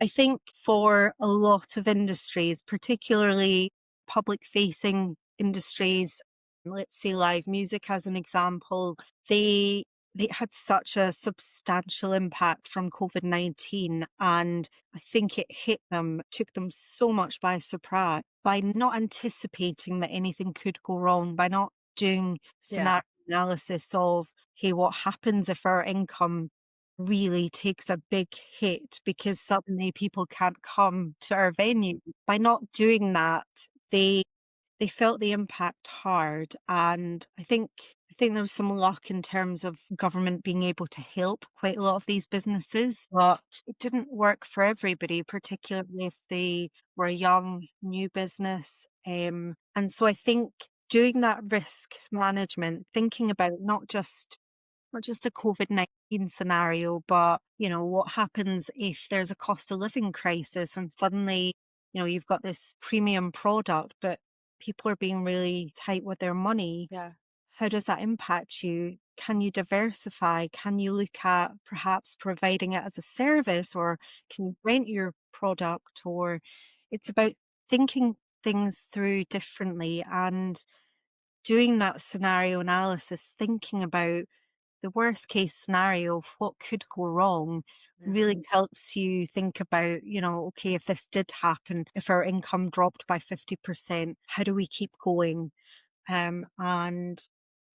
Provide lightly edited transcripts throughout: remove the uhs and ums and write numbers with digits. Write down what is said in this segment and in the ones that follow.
I think for a lot of industries, particularly public-facing industries, let's say live music as an example, they they had such a substantial impact from COVID-19, and I think it hit them, took them so much by surprise by not anticipating that anything could go wrong, by not doing Yeah. scenario analysis of, hey, what happens if our income really takes a big hit because suddenly people can't come to our venue. By not doing that, they they felt the impact hard, and I think there was some luck in terms of government being able to help quite a lot of these businesses, but it didn't work for everybody, particularly if they were a young, new business. And so I think doing that risk management, thinking about not just a COVID-19 scenario, but, what happens if there's a cost of living crisis and suddenly, you've got this premium product, but people are being really tight with their money. Yeah. How does that impact you? Can you diversify? Can you look at perhaps providing it as a service, or can you rent your product? Or it's about thinking things through differently and doing that scenario analysis, thinking about the worst case scenario of what could go wrong Yeah. really helps you think about, okay, if this did happen, if our income dropped by 50%, how do we keep going? And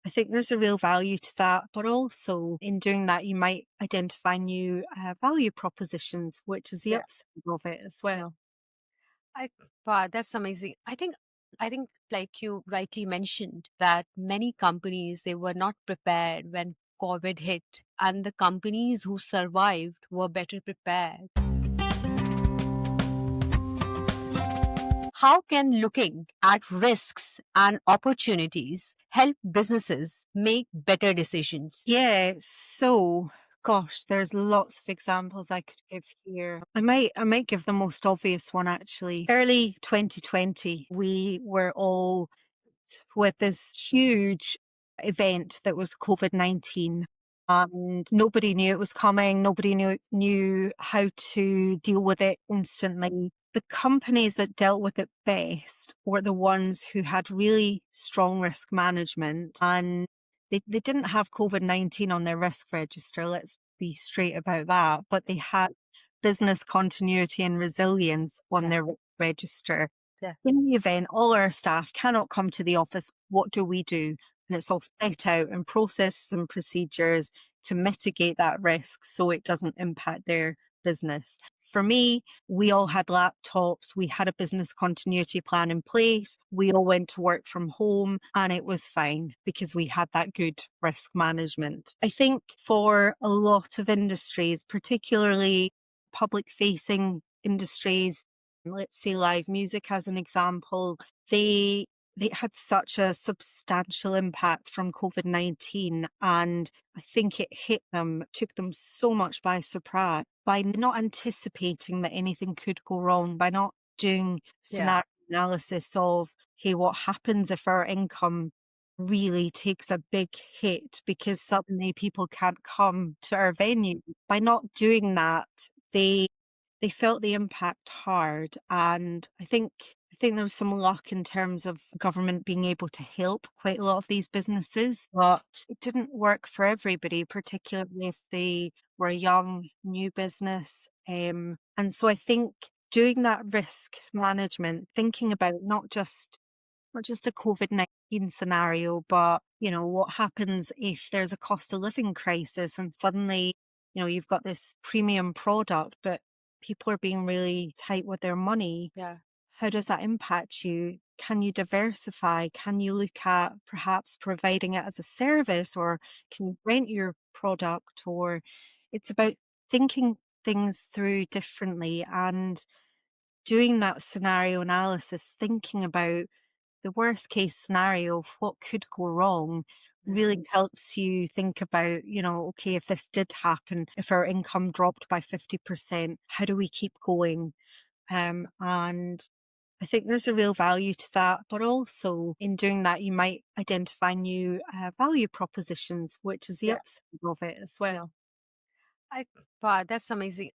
I think there's a real value to that, but also in doing that, you might identify new value propositions, which is the Yeah. upside of it as well. I Wow, that's amazing. I think like you rightly mentioned that many companies they were not prepared when COVID hit, and the companies who survived were better prepared. How can looking at risks and opportunities help businesses make better decisions? Yeah, so gosh, there's lots of examples I could give here. I might give the most obvious one actually. Early 2020, we were all with this huge event that was COVID-19. And nobody knew it was coming. Nobody knew how to deal with it instantly. The companies that dealt with it best were the ones who had really strong risk management, and they didn't have COVID-19 on their risk register. Let's be straight about that. But they had business continuity and resilience on Yeah. their register. Yeah. In the event all our staff cannot come to the office, what do we do? And it's all set out in processes and procedures to mitigate that risk so it doesn't impact their business. For me, we all had laptops, we had a business continuity plan in place, we all went to work from home, and it was fine because we had that good risk management. I think for a lot of industries, particularly public facing industries, let's say live music as an example, they had such a substantial impact from COVID-19, and I think it hit them, took them so much by surprise by not anticipating that anything could go wrong, by not doing Yeah. scenario analysis of, hey, what happens if our income really takes a big hit because suddenly people can't come to our venue. By not doing that, they they felt the impact hard, and I think there was some luck in terms of government being able to help quite a lot of these businesses, but it didn't work for everybody, particularly if they were a young, new business. And so I think doing that risk management, thinking about not just a COVID-19 scenario, but, what happens if there's a cost of living crisis and suddenly, you've got this premium product, but people are being really tight with their money. Yeah. How does that impact you? Can you diversify? Can you look at perhaps providing it as a service, or can you rent your product? Or it's about thinking things through differently and doing that scenario analysis, thinking about the worst case scenario of what could go wrong Yeah. really helps you think about, okay, if this did happen, if our income dropped by 50%, how do we keep going? And I think there's a real value to that, but also in doing that, you might identify new value propositions, which is the Yeah. upside of it as well. I Wow, that's amazing.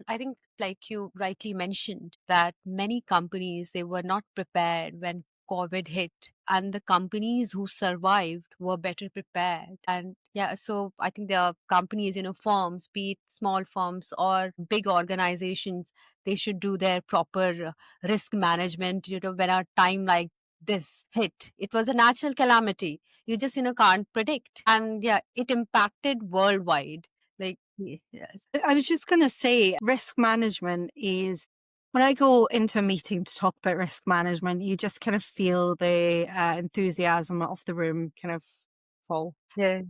I think, like you rightly mentioned, that many companies they were not prepared when COVID hit, and the companies who survived were better prepared. And yeah, so I think there are companies, firms, be it small firms or big organizations, they should do their proper risk management. When a time like this hit, it was a natural calamity. You just can't predict, and yeah, it impacted worldwide. Like yes, I was just going to say risk management is when I go into a meeting to talk about risk management, you just kind of feel the enthusiasm of the room kind of fall. yeah.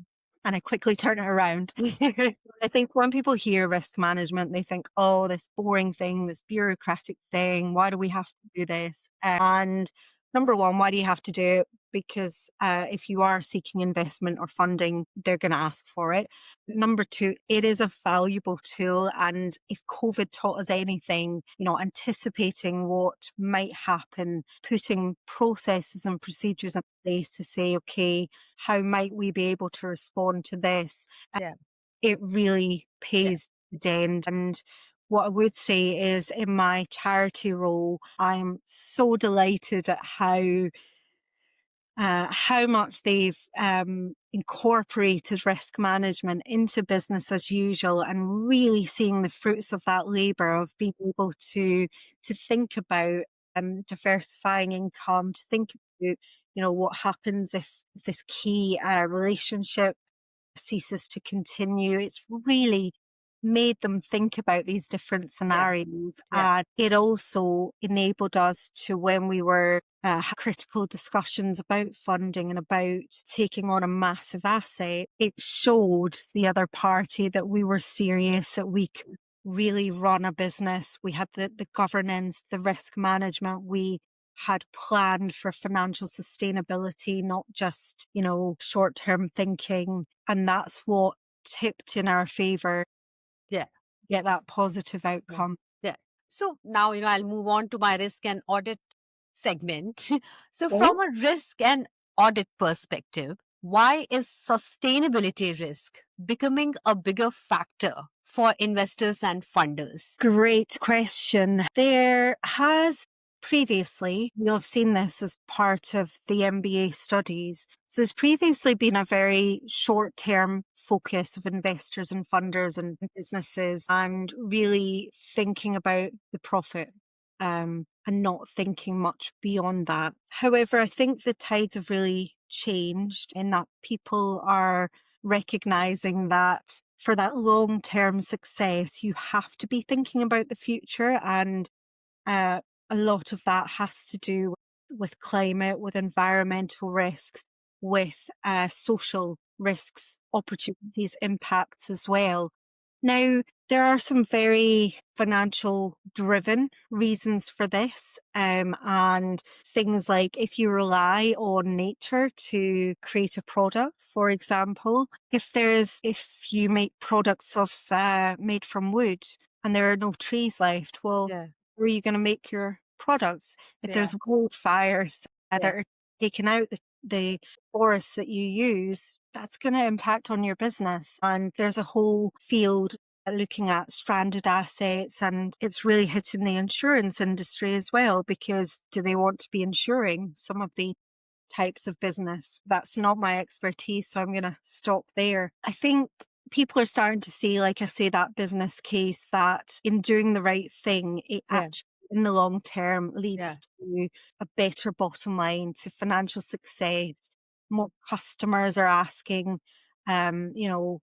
And I quickly turn it around. I think when people hear risk management, they think, oh, this boring thing, this bureaucratic thing. Why do we have to do this? And number one, why do you have to do it? Because if you are seeking investment or funding, they're going to ask for it. Number two, it is a valuable tool. And if COVID taught us anything, anticipating what might happen, putting processes and procedures in place to say, okay, how might we be able to respond to this? Yeah, It really yeah, pays the dividend. And what I would say is in my charity role, I'm so delighted at how much they've incorporated risk management into business as usual, and really seeing the fruits of that labour of being able to think about diversifying income, to think about what happens if this key relationship ceases to continue. It's really made them think about these different yeah, scenarios. yeah, And it also enabled us to, when we were critical discussions about funding and about taking on a massive asset, it showed the other party that we were serious, that we could really run a business. We had the governance, the risk management. We had planned for financial sustainability, not just, short-term thinking. And that's what tipped in our favor, yeah, get that positive yeah, outcome. yeah. So now, I'll move on to my risk and audit segment. So, Oh, from a risk and audit perspective, why is sustainability risk becoming a bigger factor for investors and funders? great question. There has previously, you'll have seen this as part of the MBA studies. So there's previously been a very short-term focus of investors and funders and businesses, and really thinking about the profit, and not thinking much beyond that. However, I think the tides have really changed in that people are recognizing that for that long-term success, you have to be thinking about the future. And uh, a lot of that has to do with climate, with environmental risks, with social risks, opportunities, impacts as well. Now, there are some very financial driven reasons for this. And things like if you rely on nature to create a product, for example, if you make products made from wood and there are no trees left, well, Yeah, where are you going to make your products? If yeah, there's wildfires that yeah, are taking out the forests that you use, that's going to impact on your business. And there's a whole field looking at stranded assets, and it's really hitting the insurance industry as well, because do they want to be insuring some of the types of business? That's not my expertise, so I'm going to stop there. I think people are starting to see, like I say, that business case that in doing the right thing, it yeah, actually in the long term yeah, leads to a better bottom line, to financial success. More customers are asking, you know,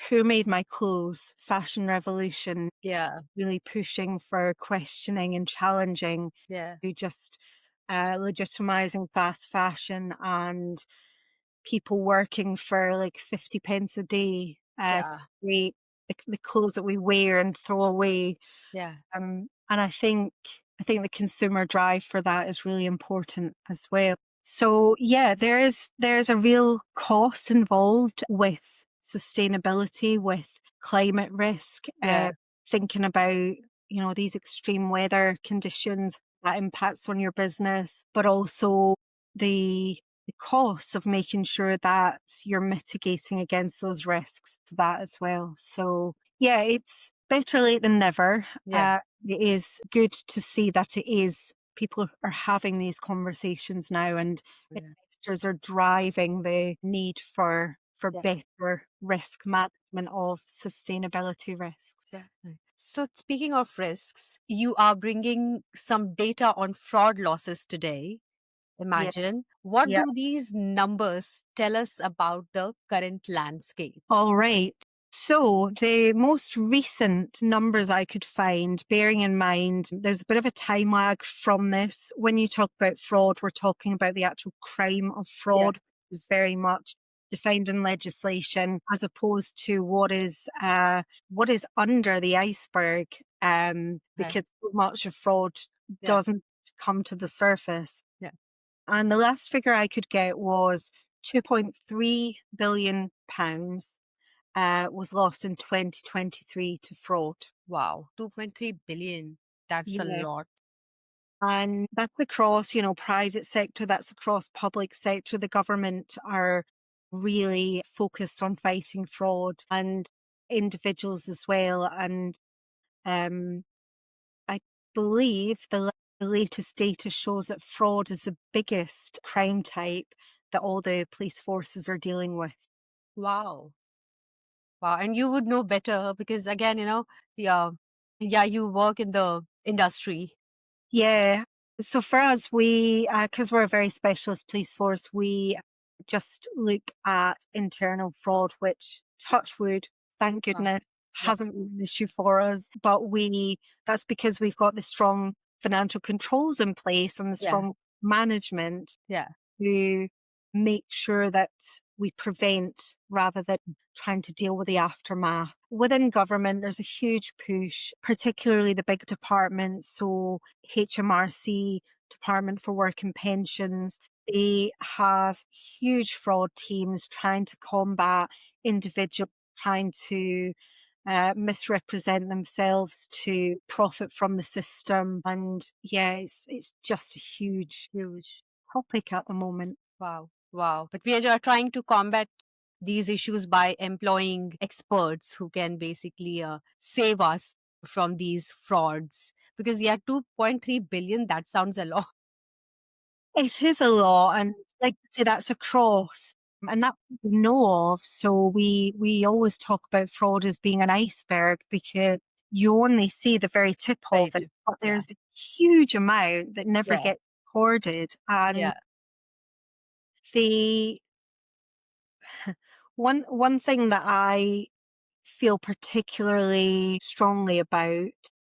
who made my clothes? Fashion revolution, yeah, really pushing for questioning and challenging, yeah, who just legitimizing fast fashion and people working for like 50 pence a day to yeah, create the clothes that we wear and throw away. yeah, And I think the consumer drive for that is really important as well. So yeah, there's a real cost involved with sustainability, with climate risk, yeah, thinking about, these extreme weather conditions that impacts on your business, but also the costs of making sure that you're mitigating against those risks for that as well. So yeah, Better late than never. Yeah. It is good to see that it is people are having these conversations now, and Yeah. investors are driving the need for Yeah. better risk management of sustainability risks. Yeah. Right. So, speaking of risks, you are bringing some data on fraud losses today. Yeah, Imagine. What yeah. do these numbers tell us about the current landscape? All right. So, the most recent numbers I could find, bearing in mind there's a bit of a time lag from this. When you talk about fraud, we're talking about the actual crime of Yeah. fraud, which is very much defined in legislation, as opposed to what is under the iceberg, Okay. because so much of fraud Yeah. doesn't come to the surface. Yeah. And the last figure I could get was £2.3 billion was lost in 2023 to fraud. Wow. 2.3 billion. That's a Yeah. lot. And that's across, private sector, that's across public sector. The government are really focused on fighting fraud and individuals as well. And um, I believe the latest data shows that fraud is the biggest crime type that all the police forces are dealing with. Wow. Wow. And you would know better because, again, yeah, yeah, you work in the industry. Yeah. So for us, because we're a very specialist police force, we just look at internal fraud, which, touch wood, thank Wow. goodness, Yeah. hasn't been an issue for us. But that's because we've got the strong financial controls in place and the Yeah. strong management Yeah. to make sure that we prevent rather than trying to deal with the aftermath. Within government, there's a huge push, particularly the big departments. So, HMRC, Department for Work and Pensions, they have huge fraud teams trying to combat individuals trying to misrepresent themselves to profit from the system. And yeah, it's just a huge Huge. topic at the moment. Wow. Wow. But we are trying to combat these issues by employing experts who can basically save us from these frauds. Because, yeah, 2.3 billion, that sounds a lot. It is a lot, and like I say, that's across, and that we know of. So we always talk about fraud as being an iceberg because you only see the very tip Very of it, true. but Yeah. there's a huge amount that never Yeah. gets recorded. And Yeah. the one thing that I feel particularly strongly about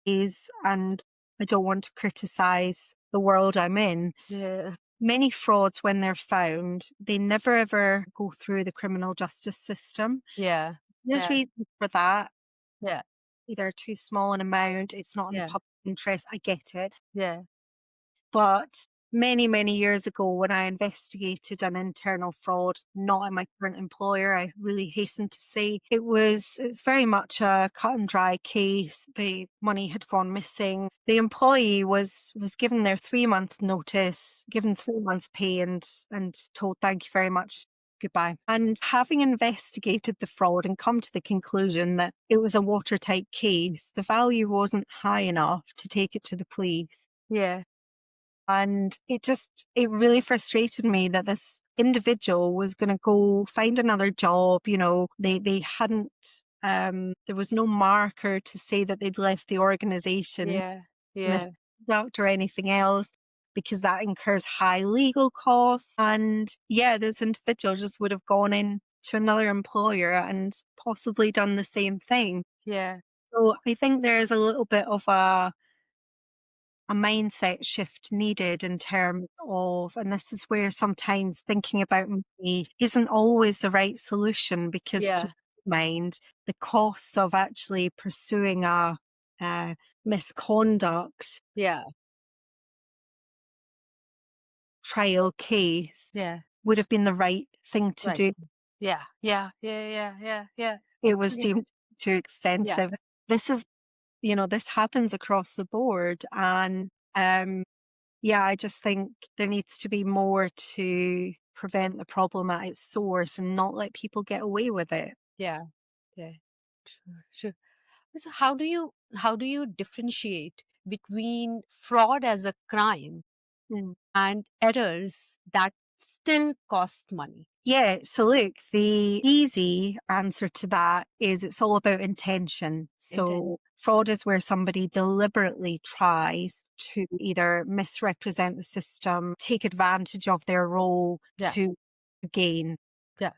is, and I don't want to criticize the world I'm in, Yeah. many frauds, when they're found, they never ever go through the criminal justice system. Yeah. There's Yeah. reasons for that. Yeah. Either too small an amount, it's not in the Yeah. public interest. I get it. Yeah. But many, many years ago, when I investigated an internal fraud, not in my current employer, I really hasten to say it was very much a cut and dry case. The money had gone missing. The employee was given their 3 month notice, given 3 months pay, and told thank you very much. Goodbye. And having investigated the fraud and come to the conclusion that it was a watertight case, the value wasn't high enough to take it to the police. Yeah. And it really frustrated me that this individual was going to go find another job. They hadn't, there was no marker to say that they'd left the organization, Yeah. Yeah. misconduct or anything else, because that incurs high legal costs. And yeah, this individual just would have gone in to another employer and possibly done the same thing. Yeah. So I think there is a little bit of a mindset shift needed in terms of, and this is where sometimes thinking about money isn't always the right solution, because to Yeah. my mind, the costs of actually pursuing a misconduct Yeah. trial case Yeah. would have been the right thing to Right. do. Yeah. Yeah. Yeah. Yeah. Yeah. Yeah. It was Yeah. deemed too Yeah. expensive. This is, this happens across the board. And yeah, I just think there needs to be more to prevent the problem at its source and not let people get away with it. Yeah. Yeah. Sure. Sure. So how do you differentiate between fraud as a crime Mm. and errors that still cost money? Yeah, so look, the easy answer to that is it's all about intention. Intent. So fraud is where somebody deliberately tries to either misrepresent the system, take advantage of their role Yeah, to gain. yeah,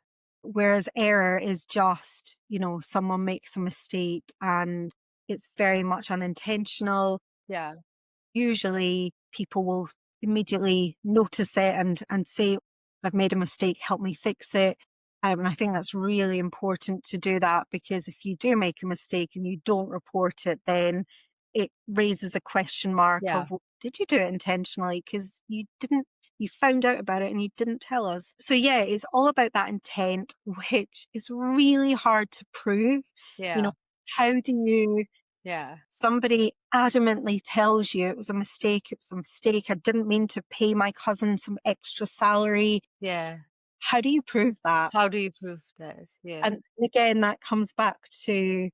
Whereas error is just, someone makes a mistake and it's very much unintentional. yeah, Usually people will immediately notice it and say, I've made a mistake, help me fix it. And I think that's really important to do that, because if you do make a mistake and you don't report it, then it raises a question mark yeah, of, well, did you do it intentionally? Because you found out about it and you didn't tell us. So yeah, it's all about that intent, which is really hard to prove. You know, yeah, how do you yeah, Somebody adamantly tells you it was a mistake, I didn't mean to pay my cousin some extra salary. yeah. How do you prove that? How do you prove that? Yeah, And again, that comes back to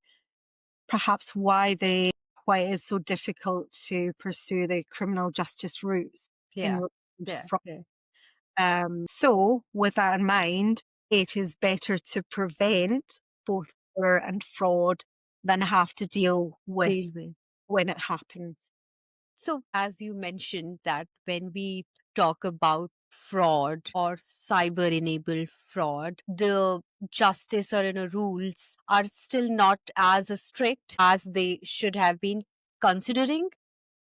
perhaps why it is so difficult to pursue the criminal justice routes in yeah, relation to yeah, fraud. yeah. So with that in mind, it is better to prevent both error and fraud than have to deal with Deal with. when it happens. So, as you mentioned, that when we talk about fraud or cyber enabled fraud, the justice or rules are still not as strict as they should have been, considering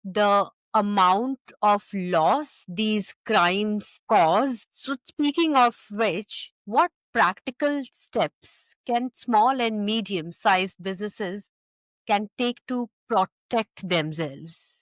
the amount of loss these crimes cause. So, speaking of which, what practical steps can small and medium sized businesses can take to protect themselves?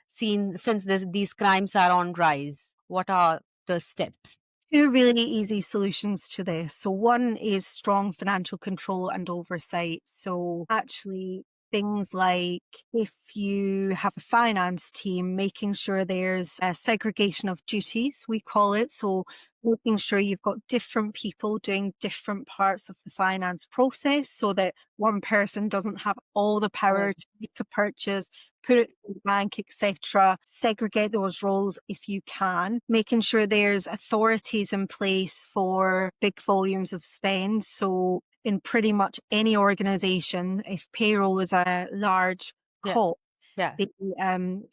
Since these crimes are on rise, what are the steps? Two really easy solutions to this. So one is strong financial control and oversight. So actually things like, if you have a finance team, making sure there's a segregation of duties, we call it. So making sure you've got different people doing different parts of the finance process, so that one person doesn't have all the Oh, power to make a purchase, put it in the bank, etc. Segregate those roles if you can. Making sure there's authorities in place for big volumes of spend. So in pretty much any organization, if payroll is a large yeah, cost, yeah, the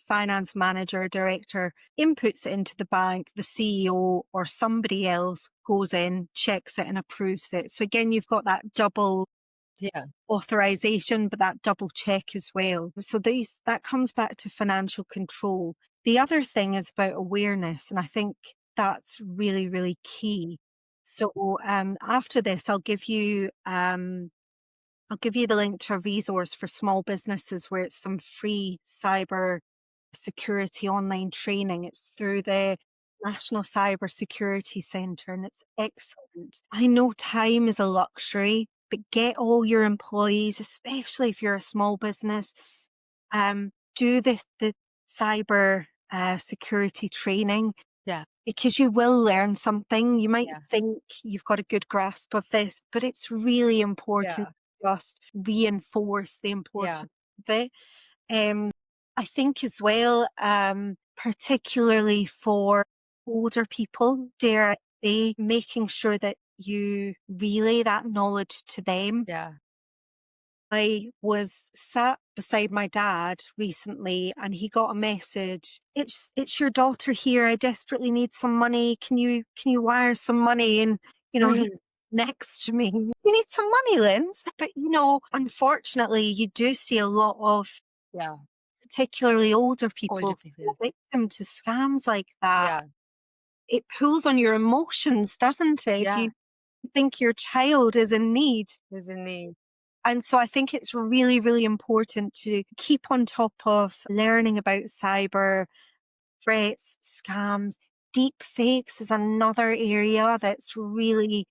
finance manager, director inputs it into the bank, the CEO or somebody else goes in, checks it and approves it. So again, you've got that double yeah, authorization, but that double check as well. So that comes back to financial control. The other thing is about awareness, and I think that's really, really key. So after this, I'll give you the link to a resource for small businesses where it's some free cyber security online training. It's through the National Cyber Security Centre and it's excellent. I know time is a luxury, but get all your employees, especially if you're a small business, do the cyber security training, yeah, because you will learn something. You might yeah, think you've got a good grasp of this, but it's really important yeah, to just reinforce the yeah, importance of it. Um, I think as well, particularly for older people, dare I say, making sure that you relay that knowledge to them. yeah, I was sat beside my dad recently and he got a message. It's your daughter here. I desperately need some money. Can you wire some money? And he next to me. You need some money, Linz. But unfortunately you do see a lot of yeah. particularly older Older people people. fall victim to scams like that. Yeah, It pulls on your emotions, doesn't it? If yeah. you think your child is in need. There's a need. And so I think it's really, really important to keep on top of learning about cyber threats, scams. Deep fakes is another area that's really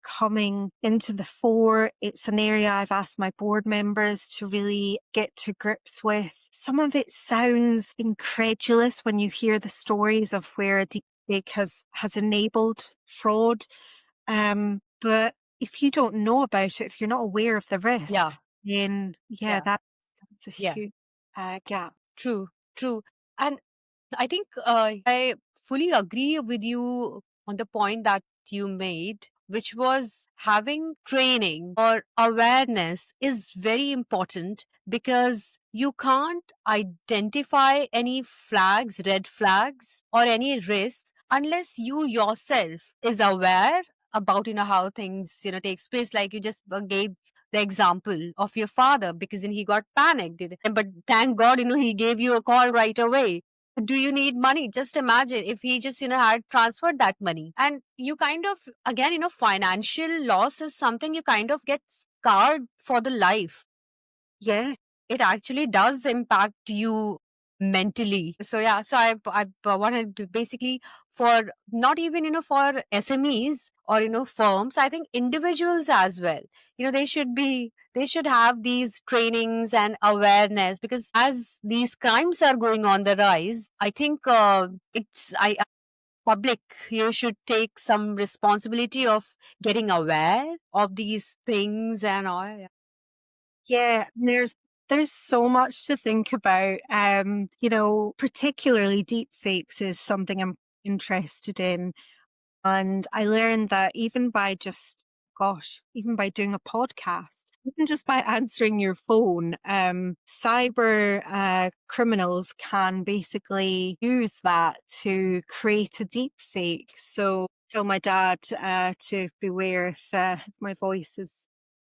coming into the fore. It's an area I've asked my board members to really get to grips with. Some of it sounds incredulous when you hear the stories of where a deep fake has enabled fraud. But if you don't know about it, if you're not aware of the Yeah, risks, then yeah, yeah. It's a Yeah, huge gap. true, true. And I think I fully agree with you on the point that you made, which was having training or awareness is very important because you can't identify any flags, red flags, or any risks unless you yourself is aware about how things takes place. Like you just gave the example of your father because he got panicked, but thank God he gave you a call right away. Do you need money? Just imagine if he just had transferred that money, and you kind of, again, financial loss is something you kind of get scarred for the life. Yeah, It actually does impact you mentally. So yeah, so I wanted to basically, for not even for SMEs or firms, I think individuals as well, they should have these trainings and awareness, because as these crimes are going on the rise, I think it's I public should take some responsibility of getting aware of these things and all. Yeah. yeah. There's so much to think about. Particularly deep fakes is something I'm interested in. And I learned that even by doing a podcast, even just by answering your phone, cyber criminals can basically use that to create a deep fake. So tell my dad to beware if my voice is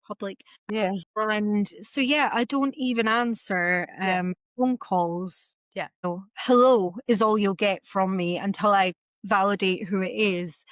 public. Yeah. And so, yeah, I don't even answer Yeah. phone calls. Yeah. Hello is all you'll get from me until I validate who it is.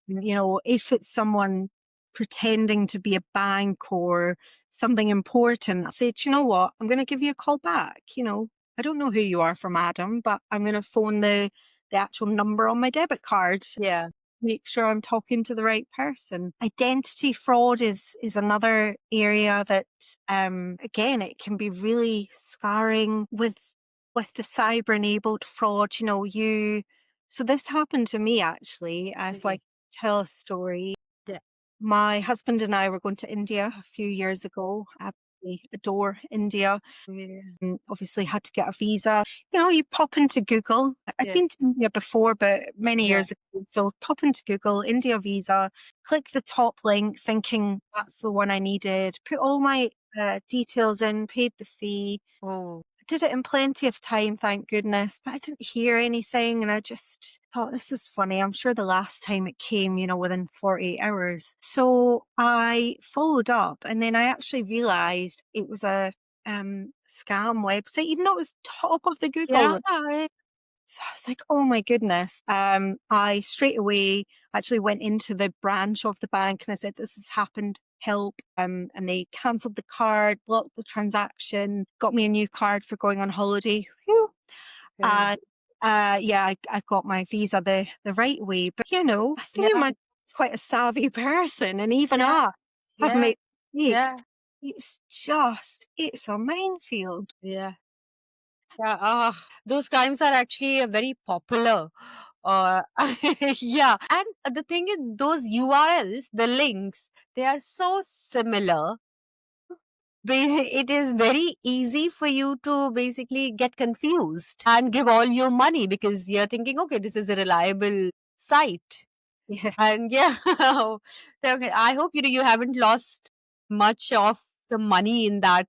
If it's someone pretending to be a bank or something important, I say, do you know what? I'm going to give you a call back. I don't know who you are from Adam, but I'm going to phone the actual number on my debit card, Yeah. make sure I'm talking to the right person. Identity fraud is another area that, again, it can be really scarring with the cyber enabled fraud. So this happened to me actually. So I Okay. tell a story. Yeah. My husband and I were going to India a few years ago. I absolutely adore India. Yeah. Obviously had to get a visa. You pop into Google. I'd Yeah. been to India before, but many Yeah. years ago. So pop into Google, India visa, click the top link, thinking that's the one I needed, put all my details in, paid the fee. Oh, Did it in plenty of time, thank goodness, but I didn't hear anything. And I just thought, this is funny. I'm sure the last time it came, within 48 hours. So I followed up, and then I actually realized it was a scam website, even though it was top of the yeah. Google. So I was like, oh my goodness. I straight away actually went into the branch of the bank and I said, this has happened, help. And they cancelled the card, blocked the transaction, got me a new card for going on holiday. Whew. Yeah. And yeah, I got my visa the right way. But I think Yeah. I'm quite a savvy person. And even Yeah. I have Yeah. made mistakes. Yeah. It's a minefield. Yeah. Yeah. Those crimes are actually very popular. Uh, yeah. And the thing is, those URLs, the links, they are so similar. It is very easy for you to basically get confused and give all your money because you're thinking, okay, this is a reliable site. Yeah. And yeah, so, okay, I hope you haven't lost much of the money in that